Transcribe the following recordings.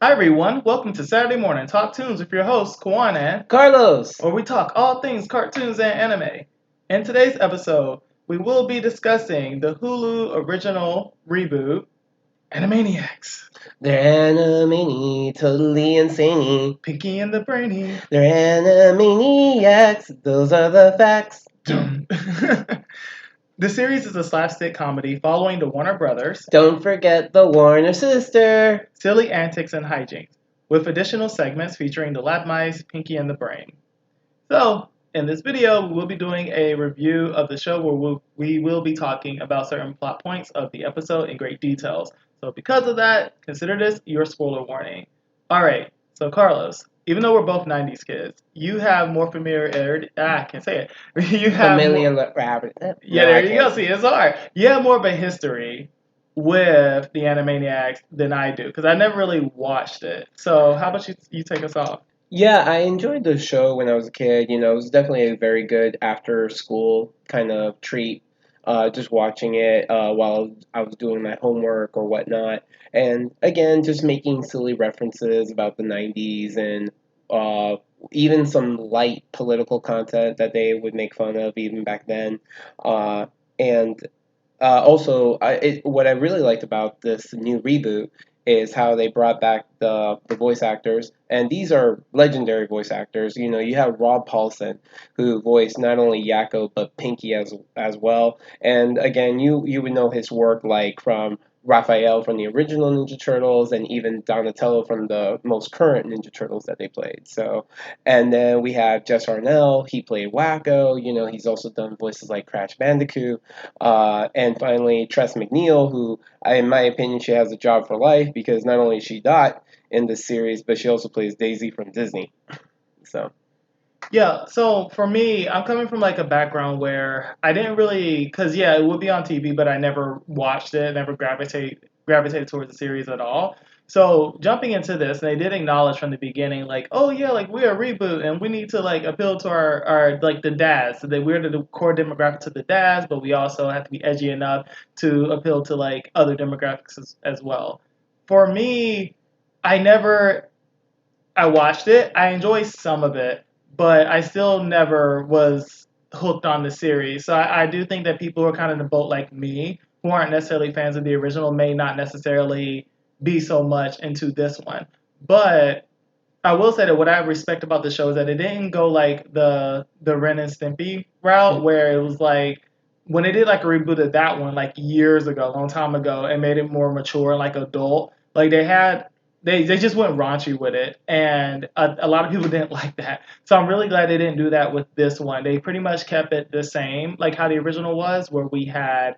Hi everyone, welcome to Saturday Morning Talk Toons with your hosts, Kwan and Carlos! where we talk all things cartoons and anime. In today's episode, we will be discussing the Hulu original reboot, Animaniacs. They're Animani, totally insane. Pinky and the Brainy. They're Animaniacs, those are the facts. Dum. The series is a slapstick comedy following the Warner Brothers' Don't forget the Warner sister. silly antics and hijinks, with additional segments featuring the Lab Mice, Pinky and the Brain. So, in this video, we will be doing a review of the show where we will be talking about certain plot points of the episode in great details. So, because of that, consider this your spoiler warning. Alright, so Carlos, even though we're both 90s kids, you have more familiarity. I can't say it. You have Familiar more, rabbit. yeah, there you go. See, it's hard. You have more of a history with the Animaniacs than I do because I never really watched it. So, how about you take us off? Yeah, I enjoyed the show when I was a kid. It was definitely a very good after school kind of treat. Just watching it while I was doing my homework or whatnot. And again, just making silly references about the 90s and uh, even some light political content that they would make fun of even back then. And also, what I really liked about this new reboot is how they brought back the voice actors, and these are legendary voice actors. You have Rob Paulsen, who voiced not only Yakko but Pinky as well. And again, you would know his work like from Raphael from the original Ninja Turtles, and even Donatello from the most current Ninja Turtles that they played. So, and then we have Jess Arnell. He played Wacko. He's also done voices like Crash Bandicoot. And finally, Tress McNeil, who, in my opinion, she has a job for life because not only is she Dot in this series, but she also plays Daisy from Disney. So, Yeah, so for me, I'm coming from like a background where I didn't really, cause yeah, it would be on TV, but I never watched it, never gravitated towards the series at all. So jumping into this, they did acknowledge from the beginning, like, oh yeah, like we're a reboot and we need to like appeal to our like the dads. So that we're the core demographic to the dads, but we also have to be edgy enough to appeal to like other demographics as well. For me, I never I watched it. I enjoyed some of it, but I still never was hooked on the series. So I do think that people who are kind of in the boat like me, who aren't necessarily fans of the original, may not necessarily be so much into this one. But I will say that what I respect about the show is that it didn't go like the Ren and Stimpy route, where it was like when they did like a reboot of that one like years ago, a long time ago, and made it more mature and like adult. Like they just went raunchy with it, and a lot of people didn't like that. So I'm really glad they didn't do that with this one. They pretty much kept it the same, like how the original was, where we had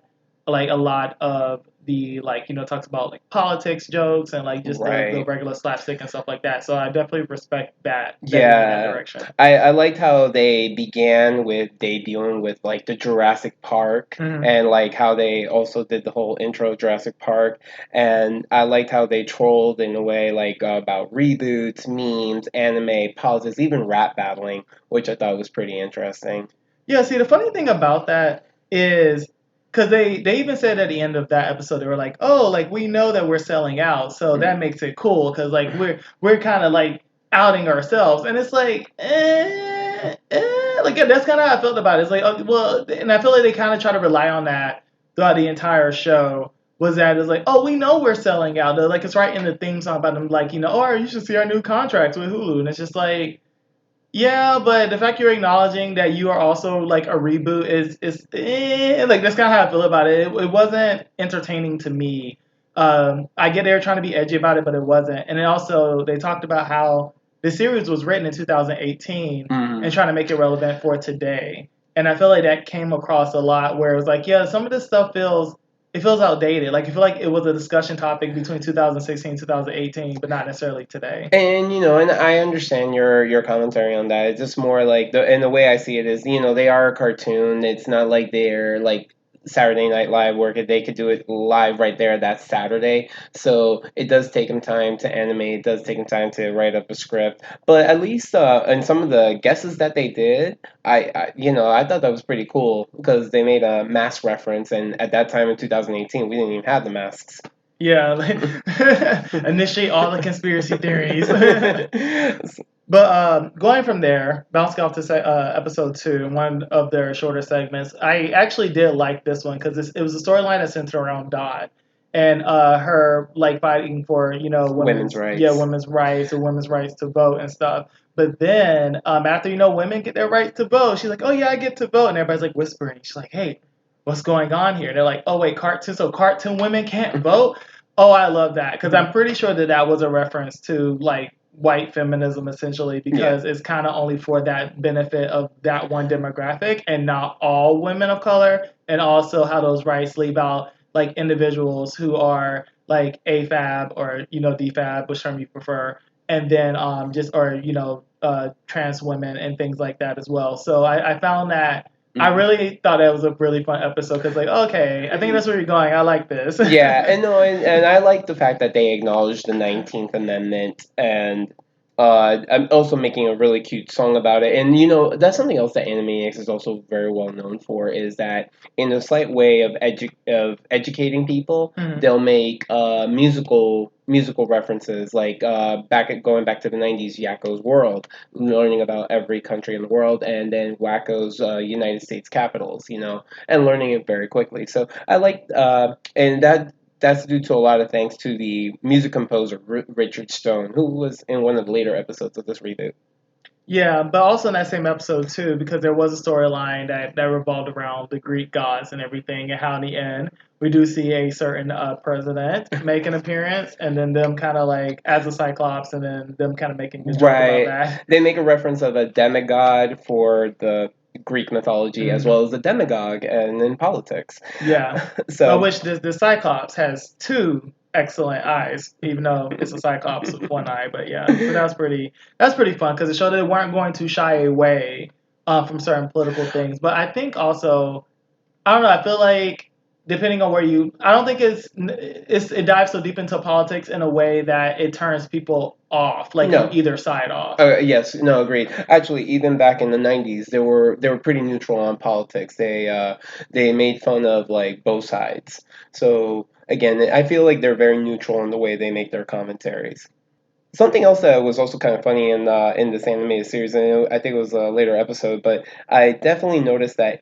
like a lot of the like talks about like politics jokes and like just the right. regular slapstick and stuff like that. So I definitely respect that they went in that Yeah, direction. I liked how they began with debuting with like the Jurassic Park, Hmm. and like how they also did the whole intro of Jurassic Park, and I liked how they trolled in a way like about reboots, memes, anime, politics, even rap battling, which I thought was pretty interesting. Yeah, see, the funny thing about that is because they even said at the end of that episode they were like, oh, like we know that we're selling out, so that makes it cool because like we're kind of like outing ourselves, and it's like, like yeah, that's kind of how I felt about it. It's like, oh, well, and I feel like they kind of try to rely on that throughout the entire show. Was that it's like, oh, we know we're selling out. They're like it's right in the theme song about them, like oh, you should see our new contracts with Hulu, and it's just like. Yeah, but the fact you're acknowledging that you are also like a reboot is like that's kind of how I feel about it. It wasn't entertaining to me. I get they were trying to be edgy about it, but it wasn't. And then also they talked about how the series was written in 2018 and Mm. trying to make it relevant for today. And I feel like that came across a lot where it was like, yeah, some of this stuff feels outdated. Like I feel like it was a discussion topic between 2016 2018, but not necessarily today. And I understand your commentary on that. It's just more like the way I see it is, they are a cartoon. It's not like they're like Saturday Night Live where they could do it live right there that Saturday. So it does take them time to animate. It does take them time to write up a script. But at least in some of the guesses that they did, I thought that was pretty cool because they made a mask reference, and at that time in 2018, we didn't even have the masks. Yeah, like, initiate all the conspiracy theories. But going from there, bouncing off to episode two, one of their shorter segments, I actually did like this one because it was a storyline that centered around Dot and her like fighting for Women's rights. women's rights or women's rights to vote and stuff. But then after women get their right to vote, she's like, oh yeah, I get to vote, and everybody's like whispering. She's like, hey, what's going on here? They're like, oh wait, cartoon women can't vote. Oh, I love that because I'm pretty sure that was a reference to like white feminism essentially Yeah. because it's kind of only for that benefit of that one demographic and not all women of color, and also how those rights leave out like individuals who are like AFAB or DFAB, which term you prefer, and then just or trans women and things like that as well. So I found that I Mhm. really thought it was a really fun episode because, like, okay, I think that's where you're going. I like this. Yeah, and no, and I like the fact that they acknowledged the 19th Amendment, and I'm also making a really cute song about it. And that's something else that Animaniacs is also very well known for, is that in a slight way of educating people, Mhm. they'll make musical references, like going back to the 90s, Yakko's World, learning about every country in the world, and then Wacko's United States capitals, and learning it very quickly. So I like, and that's due to a lot of thanks to the music composer Richard Stone, who was in one of the later episodes of this reboot. Yeah, but also in that same episode too, because there was a storyline that revolved around the Greek gods and everything, and how in the end we do see a certain president make an appearance, and then them kind of like as a Cyclops, and then them kind of making a joke about Right. that. They make a reference of a demigod for the Greek mythology, as Mhm. well as a demagogue and in politics. Yeah, but So which the Cyclops has two excellent eyes, even though it's a Cyclops with one eye. But yeah, so that's pretty fun because it showed that they weren't going to shy away from certain political things. But I think also I don't know. I feel like depending on where I don't think it dives so deep into politics in a way that it turns people off, like from no. either side off. Yes, no, agreed. Actually, even back in the '90s, they were pretty neutral on politics. They made fun of like both sides. So again, I feel like they're very neutral in the way they make their commentaries. Something else that was also kind of funny in this animated series, and I think it was a later episode, but I definitely noticed that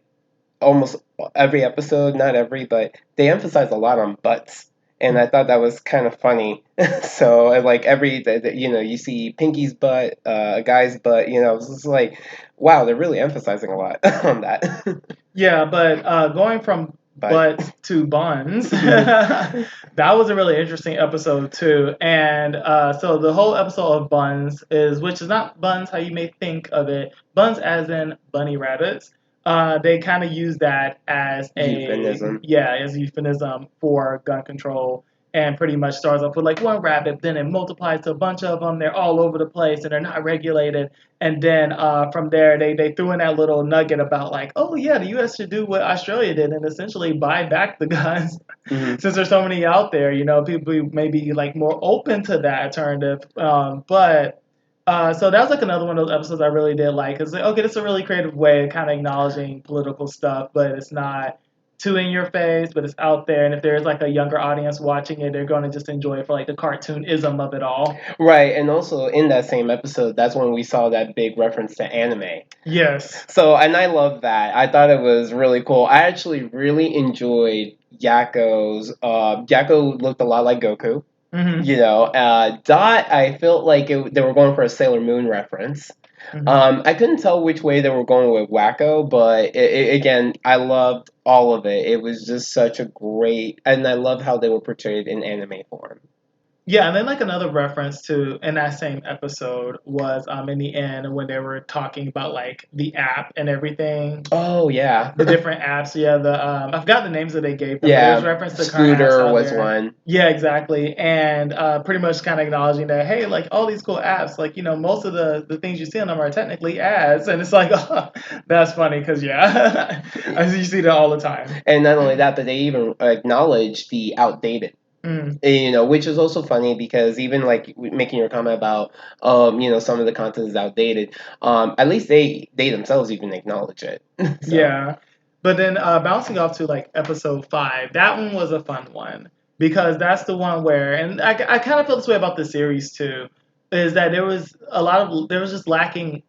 almost every episode, not every, but they emphasize a lot on butts. And I thought that was kind of funny. So, like you see Pinky's butt, a guy's butt. It's just like, wow, they're really emphasizing a lot on that. Yeah, but going from But butts to buns, that was a really interesting episode too. And so the whole episode of buns which is not buns how you may think of it, buns as in bunny rabbits. They kind of use that as euphemism. as euphemism for gun control, and pretty much starts off with like one rabbit, then it multiplies to a bunch of them. They're all over the place and they're not regulated, and then from there, they threw in that little nugget about like, oh yeah, the U.S. should do what Australia did and essentially buy back the guns, Hmm. since there's so many out there. People may be like more open to that alternative. But so that was like another one of those episodes I really did like. It's like, okay, this is a really creative way of kind of acknowledging political stuff, but it's not too in your face, but it's out there. And if there's like a younger audience watching it, they're going to just enjoy it for like the cartoonism of it all. Right, and also in that same episode, that's when we saw that big reference to anime. Yes. So, and I love that. I thought it was really cool. I actually really enjoyed Yakko's. Yakko looked a lot like Goku. Hmm. Dot, I felt like they were going for a Sailor Moon reference. Hmm. I couldn't tell which way they were going with Wacko, but again, I loved all of it. It was just such a great, and I love how they were portrayed in anime form. Yeah, and then like another reference to in that same episode was in the end when they were talking about like the app and everything, Oh yeah, the different apps. Yeah, the I forgot the names that they gave them, but there was yeah. reference to current apps Scooter out was there. one. Yeah, exactly, and pretty much kind of acknowledging that hey, like all these cool apps, like most of the things you see on them are technically ads, and it's like oh, that's funny because yeah, I see you see that all the time. And not only that, but they even acknowledge the outdated. Mm. Which is also funny because even like making your comment about some of the content is outdated. At least they themselves even acknowledge it. So Yeah. But then bouncing off to like episode five, that one was a fun one. because that's the one where, and I kind of feel this way about the series too, is that there was just lacking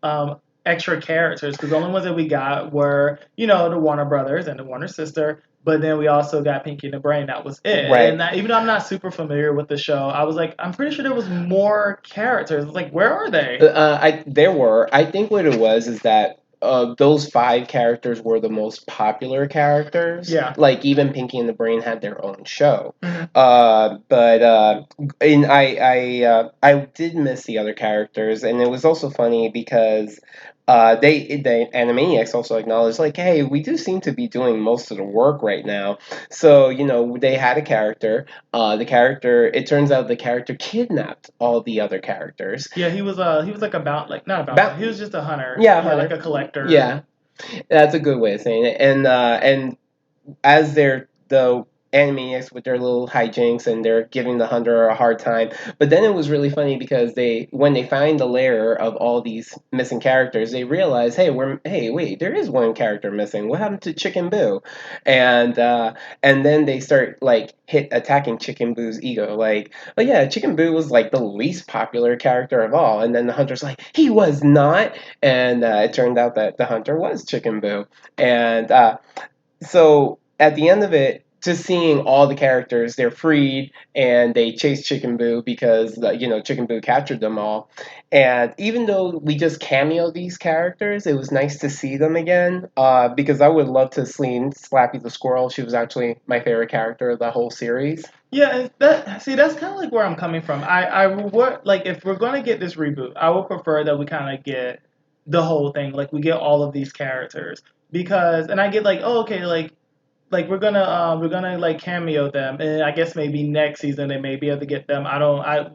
extra characters because the only ones that we got were the Warner Brothers and the Warner sister, but then we also got Pinky and the Brain. That was it. Right. And even though I'm not super familiar with the show, I was like, I'm pretty sure there was more characters. Like, where are they? There were. I think what it was is that those five characters were the most popular characters. Yeah. Like even Pinky and the Brain had their own show. Hmm. But and I did miss the other characters, and it was also funny because the Animaniacs also acknowledged like, hey, we do seem to be doing most of the work right now. So they had a character. The character, it turns out the character kidnapped all the other characters. Yeah, he was like about like not about About he was just a hunter. Yeah, Yeah, like Hunter. a collector. Yeah, that's a good way of saying it. And as they're the Animaniacs with their little hijinks and they're giving the hunter a hard time. But then it was really funny because when they find the lair of all these missing characters, they realize, hey, wait, there is one character missing. What happened to Chicken Boo? And and then they start like attacking Chicken Boo's ego, like, oh yeah, Chicken Boo was like the least popular character of all. And then the hunter's like, he was not, and it turned out that the hunter was Chicken Boo, and so at the end of it, just seeing all the characters, they're freed and they chase Chicken Boo because Chicken Boo captured them all. And even though we just cameo these characters, it was nice to see them again. Because I would love to have seen Slappy the Squirrel. She was actually my favorite character of the whole series. Yeah, that's kind of like where I'm coming from. I would like if we're gonna get this reboot, I would prefer that we kind of get the whole thing, like we get all of these characters because, and I get like, oh okay, like we're gonna like cameo them, and I guess maybe next season they may be able to get them.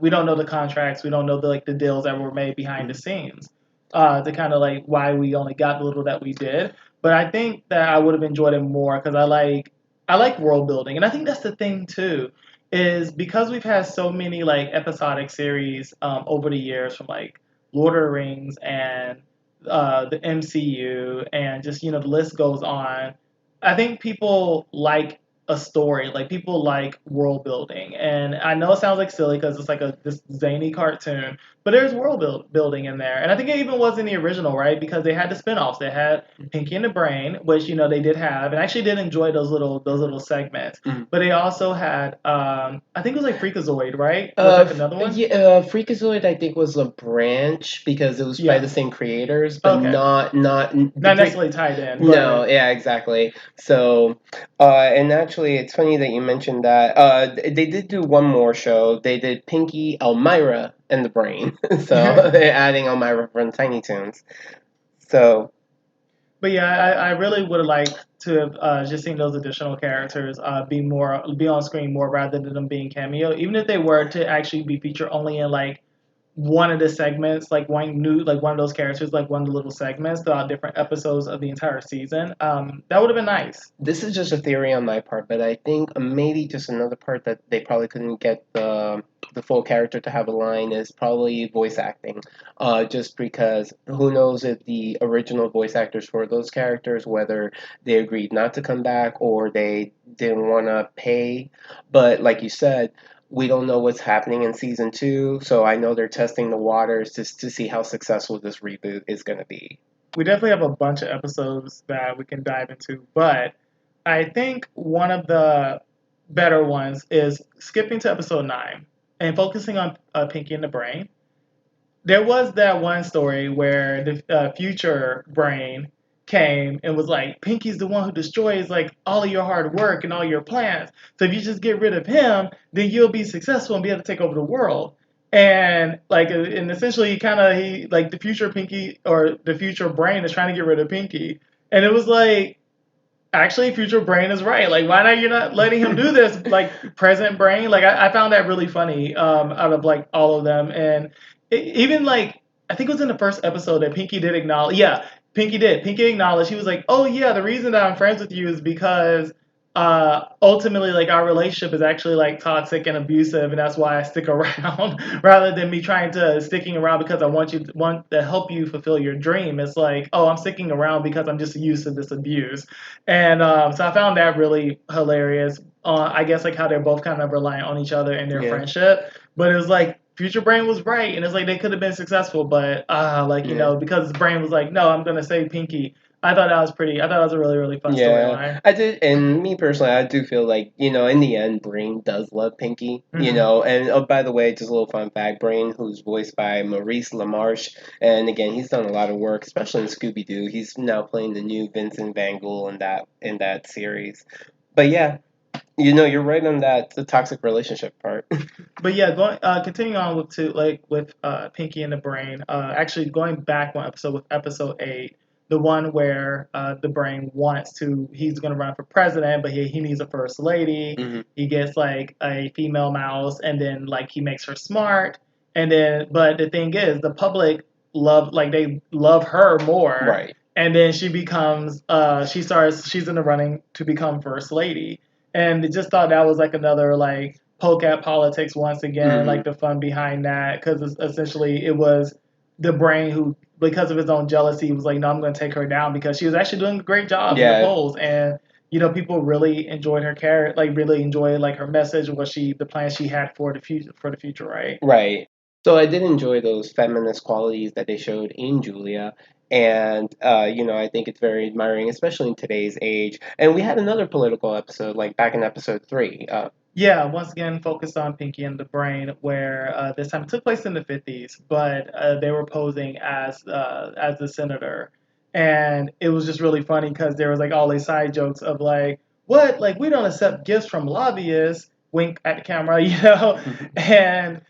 We don't know the contracts, we don't know the deals that were made behind the scenes, to kind of like why we only got the little that we did. But I think that I would have enjoyed it more because I like world building, and I think that's the thing too, is because we've had so many like episodic series over the years from like Lord of the Rings and the MCU and just the list goes on. I think people like a story, like people like world building, and I know it sounds like silly because it's like this zany cartoon, but there's building in there, and I think it even was in the original, right? Because they had the spin-offs. They had Pinky and the Brain, which they did have, and I actually did enjoy those little segments. Mhm. But they also had, I think it was like Freakazoid, right? Was like another one. Yeah, Freakazoid I think was a branch because it was by Yeah. the same creators, but Okay. not Not necessarily tied in, No, but yeah, exactly. So, and actually, it's funny that you mentioned that. They did do one more show. They did Pinky, Elmira, and the Brain. So they're adding Elmira from Tiny Toons. So, But yeah, I really would have liked to have just seen those additional characters be on screen more rather than them being cameo. Even if they were to actually be featured only in like one of the segments, like one of those characters, like one of the little segments throughout different episodes of the entire season. That would have been nice. this is just a theory on my part, but I think maybe just another part that they probably couldn't get the full character to have a line is probably voice acting. Just because who knows if the original voice actors for those characters, whether they agreed not to come back or they didn't want to pay. But like you said, we don't know what's happening in season two, so I know they're testing the waters just to see how successful this reboot is going to be. We definitely have a bunch of episodes that we can dive into, but I think one of the better ones is skipping to episode 9 and focusing on Pinky and the Brain. There was that one story where the future Brain came and was like, Pinky's the one who destroys like all of your hard work and all your plans. So if you just get rid of him, then you'll be successful and be able to take over the world. And like, and essentially, he like the future Pinky or the future Brain is trying to get rid of Pinky, and it was like, actually, future Brain is right. Like, why not you're not letting him do this? Like, present Brain. Like, I found that really funny. Out of like all of them, and even like I think it was in the first episode that Pinky did acknowledge. Yeah, Pinky did. Pinky acknowledged. He was like, "Oh yeah, the reason that I'm friends with you is because ultimately like our relationship is actually like toxic and abusive, and that's why I stick around rather than me trying to sticking around because I want to help you fulfill your dream. It's like, oh, I'm sticking around because I'm just used to this abuse." And so I found that really hilarious. I guess like how they're both kind of relying on each other in their Yeah, friendship. But it was like Future Brain was right, and it's like they could have been successful, but like yeah. because his brain was like, no, I'm gonna save Pinky. I thought that was pretty. I thought that was a really really fun Yeah, storyline. I did, and me personally, I do feel like, in the end, Brain does love Pinky, Hmm. and oh, by the way, just a little fun fact, Brain, who's voiced by Maurice LaMarche, and again, he's done a lot of work, especially in Scooby-Doo. He's now playing the new Vincent Van Gogh in that series. But yeah, you're right on that, the toxic relationship part. But yeah, going continuing on with with Pinky and the Brain. Actually, going back one episode with episode 8, the one where the Brain he's gonna run for president, but he needs a first lady. Hmm. He gets like a female mouse, and then like he makes her smart, and then but the thing is, the public they love her more, Right. and then she's in the running to become first lady, and they just thought that was like another like poke at politics once again, Hmm. like the fun behind that, because essentially it was the Brain who, because of his own jealousy, was like, no, I'm going to take her down because she was actually doing a great job in the Yeah. polls, and people really enjoyed her character, like really enjoyed like her message, the plan she had for the future, right? Right. So I did enjoy those feminist qualities that they showed in Julia. And, I think it's very admiring, especially in today's age. And we had another political episode, like back in episode 3. Yeah, once again focused on Pinky and the Brain, where this time it took place in the 50s, but they were posing as the senator, and it was just really funny because there was like all these side jokes of like, what, like we don't accept gifts from lobbyists, wink at the camera, and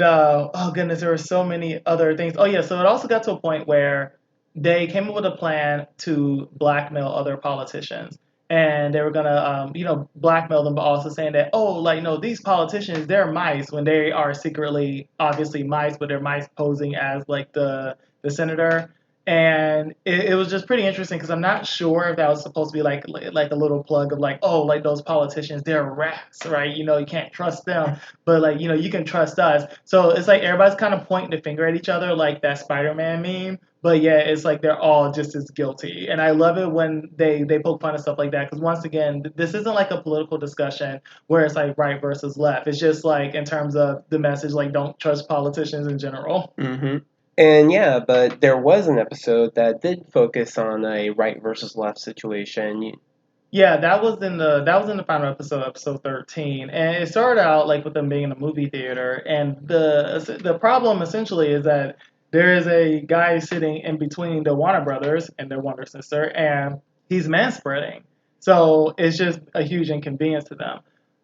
oh goodness, there were so many other things. Oh yeah, so it also got to a point where they came up with a plan to blackmail other politicians, and they were gonna blackmail them, but also saying that, oh, like, no, these politicians, they're mice, when they are secretly obviously mice, but they're mice posing as like the senator. And it was just pretty interesting because I'm not sure if that was supposed to be like a little plug of like, oh, like those politicians, they're rats, right? You can't trust them, but like, you can trust us. So it's like everybody's kind of pointing the finger at each other, like that Spider-Man meme. But yeah, it's like they're all just as guilty, and I love it when they poke fun at stuff like that. Because once again, this isn't like a political discussion where it's like right versus left. It's just like in terms of the message, like don't trust politicians in general. Hmm. And yeah, but there was an episode that did focus on a right versus left situation. Yeah, that was in the final episode, episode 13, and it started out like with them being in a movie theater, and the problem essentially is that there is a guy sitting in between the Warner Brothers and their Wonder Sister, and he's manspreading, so it's just a huge inconvenience to them,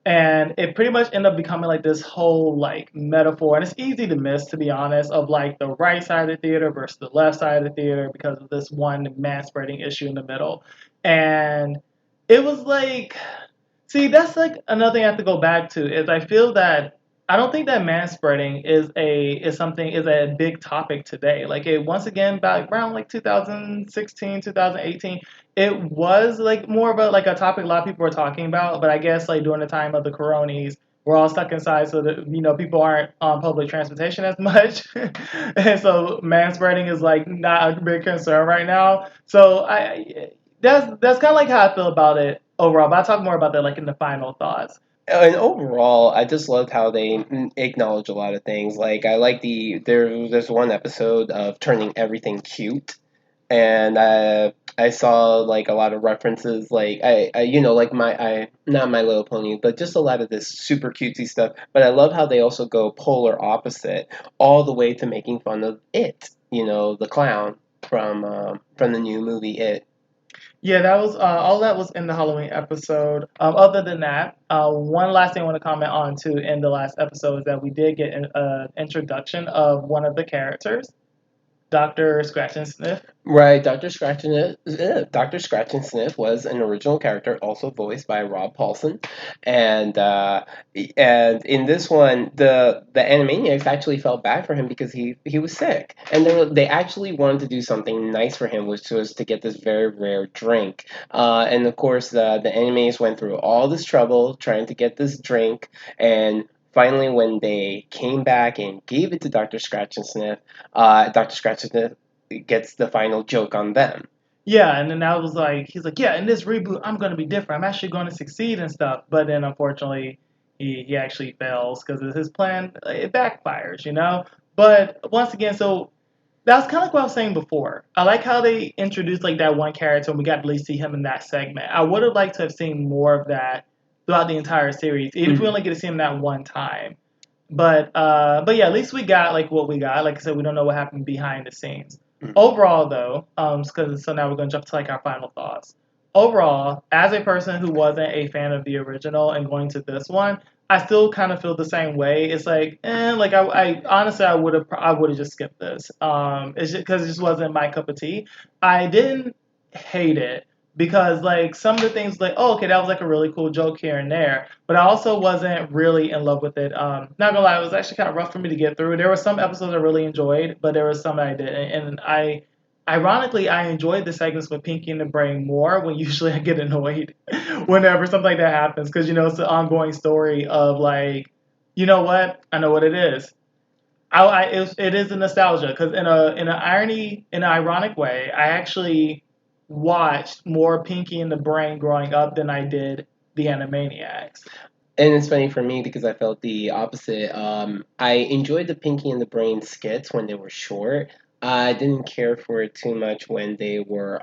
and it pretty much ended up becoming like this whole like metaphor, and it's easy to miss, to be honest, of like the right side of the theater versus the left side of the theater because of this one manspreading issue in the middle, and it was like, see, that's like another thing I have to go back to is I feel that I don't think that manspreading is a big topic today. Like it once again back around like 2016, 2018, it was like more of a topic a lot of people were talking about. But I guess like during the time of the coronies, we're all stuck inside, so that people aren't on public transportation as much, and so manspreading is like not a big concern right now. So I that's kind of like how I feel about it overall. But I'll talk more about that like in the final thoughts. And overall, I just loved how they acknowledge a lot of things. Like I like there's one episode of turning everything cute, and I saw like a lot of references, like like I not My Little Pony, but just a lot of this super cutesy stuff. But I love how they also go polar opposite, all the way to making fun of it. The clown from the new movie It. Yeah, that was all that was in the Halloween episode. Other than that, one last thing I want to comment on too in the last episode is that we did get an introduction of one of the characters, Dr. Scratch and Sniff. Right, Dr. Scratch and Sniff was an original character, also voiced by Rob Paulson, and in this one, the Animaniacs actually felt bad for him because he was sick, and they actually wanted to do something nice for him, which was to get this very rare drink, and of course the Animaniacs went through all this trouble trying to get this drink, and finally when they came back and gave it to Dr. Scratch and Sniff, Dr. Scratch and Sniff gets the final joke on them. Yeah, and then I was like, he's like, yeah, in this reboot, I'm going to be different. I'm actually going to succeed and stuff. But then unfortunately, he actually fails because his plan, it backfires, you know? But once again, so that's kind of like what I was saying before. I like how they introduced like that one character and we got to really see him in that segment. I would have liked to have seen more of that throughout the entire series, even if we Mhm. only get to see him that one time. But yeah, at least we got like what we got. Like I said, we don't know what happened behind the scenes. Mhm. Overall, though, because so now we're gonna jump to like our final thoughts. Overall, as a person who wasn't a fan of the original and going to this one, I still kind of feel the same way. It's like, like I honestly I would have just skipped this. It's just because it just wasn't my cup of tea. I didn't hate it because like some of the things like, oh, okay, that was like a really cool joke here and there, but I also wasn't really in love with it. Not gonna lie, it was actually kind of rough for me to get through. There were some episodes I really enjoyed, but there were some that I didn't, and ironically, I enjoyed the segments with Pinky and the Brain more when usually I get annoyed whenever something like that happens because it's an ongoing story of like, you know what, I know what it is. It is a nostalgia because in an ironic way, I actually watched more Pinky and the Brain growing up than I did the Animaniacs. And it's funny for me because I felt the opposite. I enjoyed the Pinky and the Brain skits when they were short. I didn't care for it too much when they were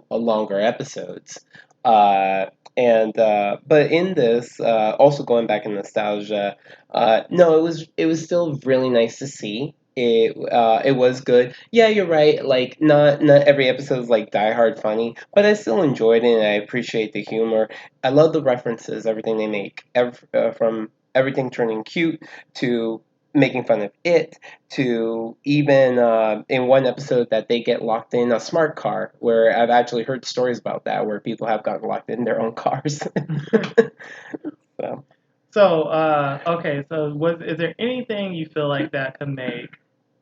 longer episodes. And but in this, also going back in nostalgia, no, it was still really nice to see. It was good. Yeah, you're right. Like not every episode is like die hard funny, but I still enjoyed it and I appreciate the humor. I love the references, everything they make, from everything turning cute to making fun of it to even in one episode that they get locked in a smart car, where I've actually heard stories about that, where people have gotten locked in their own cars. So. So, okay, so is there anything you feel like that could make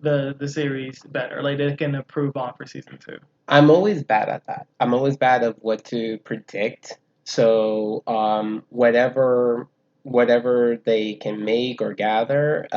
the series better, like that it can improve on for season two? I'm always bad at that. I'm always bad at what to predict. So whatever they can make or gather,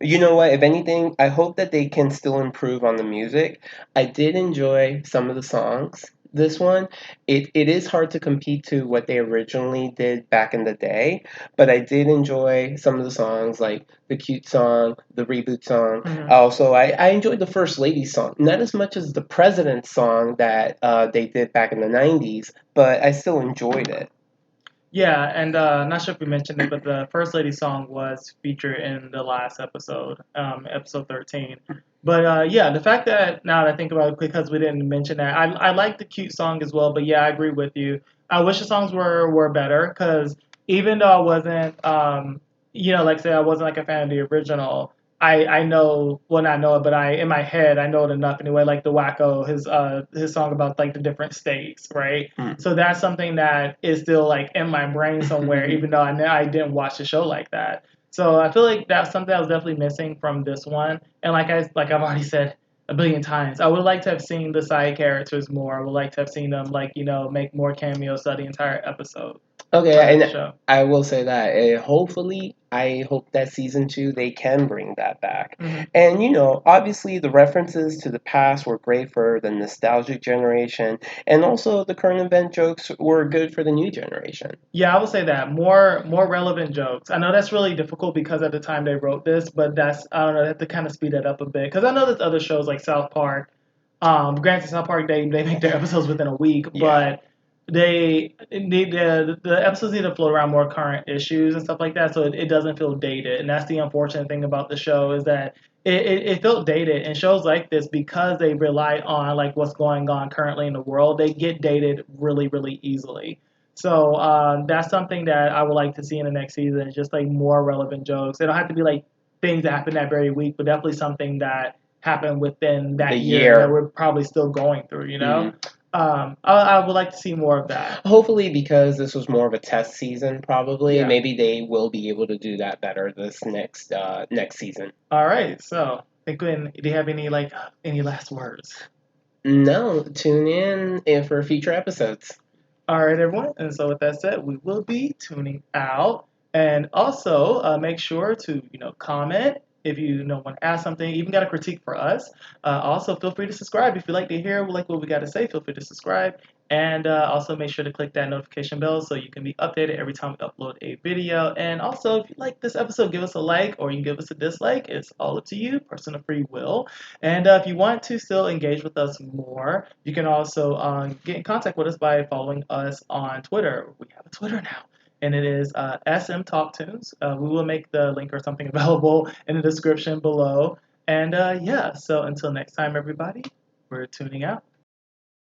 you know what? If anything, I hope that they can still improve on the music. I did enjoy some of the songs. This one, it is hard to compete to what they originally did back in the day, but I did enjoy some of the songs, like the cute song, the reboot song. Hmm. Also, I enjoyed the First Lady song, not as much as the President song that they did back in the 90s, but I still enjoyed it. Yeah, and not sure if we mentioned it, but the First Lady song was featured in the last episode, episode 13. But yeah, the fact that now that I think about it, because we didn't mention that, I like the cute song as well. But yeah, I agree with you. I wish the songs were better because even though I wasn't, like I said, I wasn't like a fan of the original. I know, well, not know it, but I in my head I know it enough anyway. Like the Wacko, his song about like the different states, right? So that's something that is still like in my brain somewhere, even though I didn't watch the show like that. So I feel like that's something I was definitely missing from this one. And like I've already said a billion times, I would like to have seen the side characters more. I would like to have seen them like make more cameos throughout the entire episode Okay, of the and show. I will say that hopefully, I hope that season two they can bring that back. Hmm. And obviously, the references to the past were great for the nostalgic generation, and also the current event jokes were good for the new generation. Yeah, I would say that more relevant jokes. I know that's really difficult because at the time they wrote this, but that's I don't know. They have to kind of speed that up a bit because I know there's other shows like South Park. Granted, South Park they make their episodes within a week, Yeah. but they need the episodes need to float around more current issues and stuff like that, so it doesn't feel dated. And that's the unfortunate thing about the show is that it felt dated. And shows like this, because they rely on like what's going on currently in the world, they get dated really really easily. So that's something that I would like to see in the next season. Just like more relevant jokes. They don't have to be like things that happen that very week, but definitely something that happened within The that year that year. we're probably still going through. Mm. I would like to see more of that. Hopefully, because this was more of a test season, probably Yeah. maybe they will be able to do that better this next season. All right. So, do you have any last words? No, tune in for future episodes. All right, everyone. And so, with that said, we will be tuning out. And also, make sure to comment if you know want to ask something, even got a critique for us. Also, feel free to subscribe if you like to hear like what we got to say. Feel free to subscribe, and also make sure to click that notification bell so you can be updated every time we upload a video. And also, if you like this episode, give us a like or you can give us a dislike. It's all up to you, personal free will. And if you want to still engage with us more, you can also get in contact with us by following us on Twitter. We have a Twitter now. And it is SM Talk Tunes. We will make the link or something available in the description below. And yeah, so until next time, everybody, we're tuning out.